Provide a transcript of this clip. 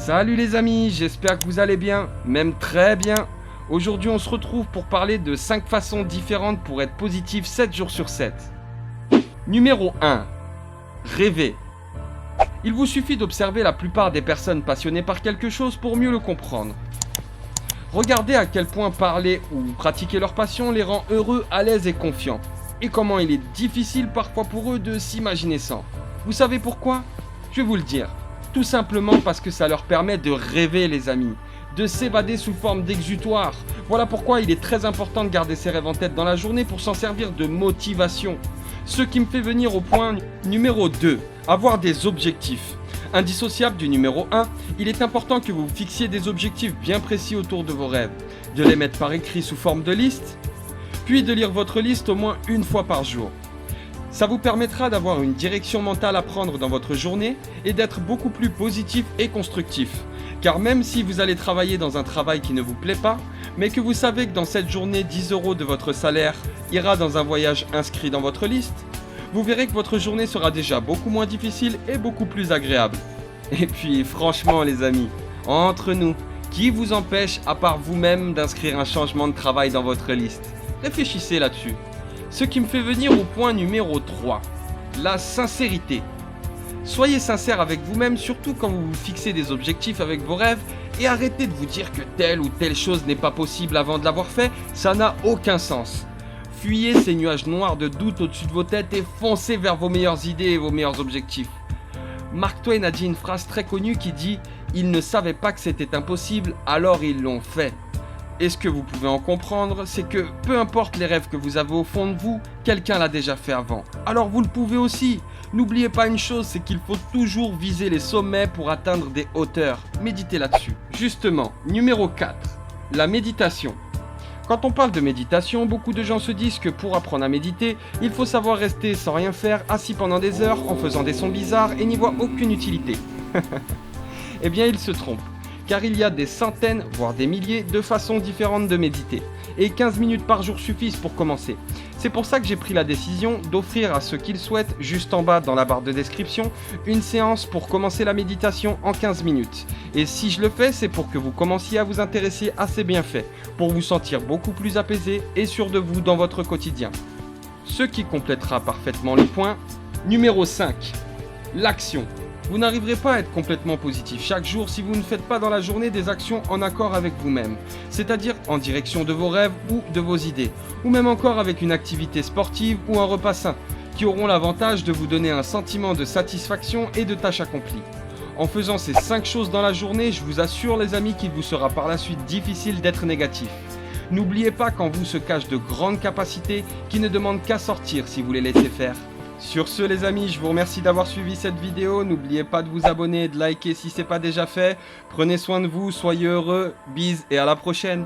Salut les amis, j'espère que vous allez bien, même très bien. Aujourd'hui on se retrouve pour parler de 5 façons différentes pour être positif 7 jours sur 7. Numéro 1. Rêver. Il vous suffit d'observer la plupart des personnes passionnées par quelque chose pour mieux le comprendre. Regardez à quel point parler ou pratiquer leur passion les rend heureux, à l'aise et confiants. Et comment il est difficile parfois pour eux de s'imaginer sans. Vous savez pourquoi? Je vais vous le dire. Tout simplement parce que ça leur permet de rêver les amis, de s'évader sous forme d'exutoire. Voilà pourquoi il est très important de garder ses rêves en tête dans la journée pour s'en servir de motivation. Ce qui me fait venir au point numéro 2, avoir des objectifs. Indissociable du numéro 1, il est important que vous fixiez des objectifs bien précis autour de vos rêves, de les mettre par écrit sous forme de liste, puis de lire votre liste au moins une fois par jour. Ça vous permettra d'avoir une direction mentale à prendre dans votre journée et d'être beaucoup plus positif et constructif. Car même si vous allez travailler dans un travail qui ne vous plaît pas, mais que vous savez que dans cette journée 10 € de votre salaire ira dans un voyage inscrit dans votre liste, vous verrez que votre journée sera déjà beaucoup moins difficile et beaucoup plus agréable. Et puis franchement les amis, entre nous, qui vous empêche à part vous-même d'inscrire un changement de travail dans votre liste? Réfléchissez là-dessus. Ce qui me fait venir au point numéro 3, la sincérité. Soyez sincère avec vous-même, surtout quand vous vous fixez des objectifs avec vos rêves, et arrêtez de vous dire que telle ou telle chose n'est pas possible avant de l'avoir fait, ça n'a aucun sens. Fuyez ces nuages noirs de doute au-dessus de vos têtes et foncez vers vos meilleures idées et vos meilleurs objectifs. Mark Twain a dit une phrase très connue qui dit « Ils ne savaient pas que c'était impossible, alors ils l'ont fait ». Et ce que vous pouvez en comprendre, c'est que peu importe les rêves que vous avez au fond de vous, quelqu'un l'a déjà fait avant. Alors vous le pouvez aussi. N'oubliez pas une chose, c'est qu'il faut toujours viser les sommets pour atteindre des hauteurs. Méditez là-dessus. Justement, numéro 4, la méditation. Quand on parle de méditation, beaucoup de gens se disent que pour apprendre à méditer, il faut savoir rester sans rien faire, assis pendant des heures, en faisant des sons bizarres et n'y voient aucune utilité. Eh bien, ils se trompent. Car il y a des centaines, voire des milliers de façons différentes de méditer. Et 15 minutes par jour suffisent pour commencer. C'est pour ça que j'ai pris la décision d'offrir à ceux qui le souhaitent, juste en bas dans la barre de description, une séance pour commencer la méditation en 15 minutes. Et si je le fais, c'est pour que vous commenciez à vous intéresser à ces bienfaits, pour vous sentir beaucoup plus apaisé et sûr de vous dans votre quotidien. Ce qui complétera parfaitement le point numéro 5, l'action. Vous n'arriverez pas à être complètement positif chaque jour si vous ne faites pas dans la journée des actions en accord avec vous-même, c'est-à-dire en direction de vos rêves ou de vos idées, ou même encore avec une activité sportive ou un repas sain, qui auront l'avantage de vous donner un sentiment de satisfaction et de tâche accomplie. En faisant ces 5 choses dans la journée, je vous assure les amis qu'il vous sera par la suite difficile d'être négatif. N'oubliez pas qu'en vous se cachent de grandes capacités qui ne demandent qu'à sortir si vous les laissez faire. Sur ce les amis, je vous remercie d'avoir suivi cette vidéo, n'oubliez pas de vous abonner et de liker si ce n'est pas déjà fait. Prenez soin de vous, soyez heureux, bisous et à la prochaine.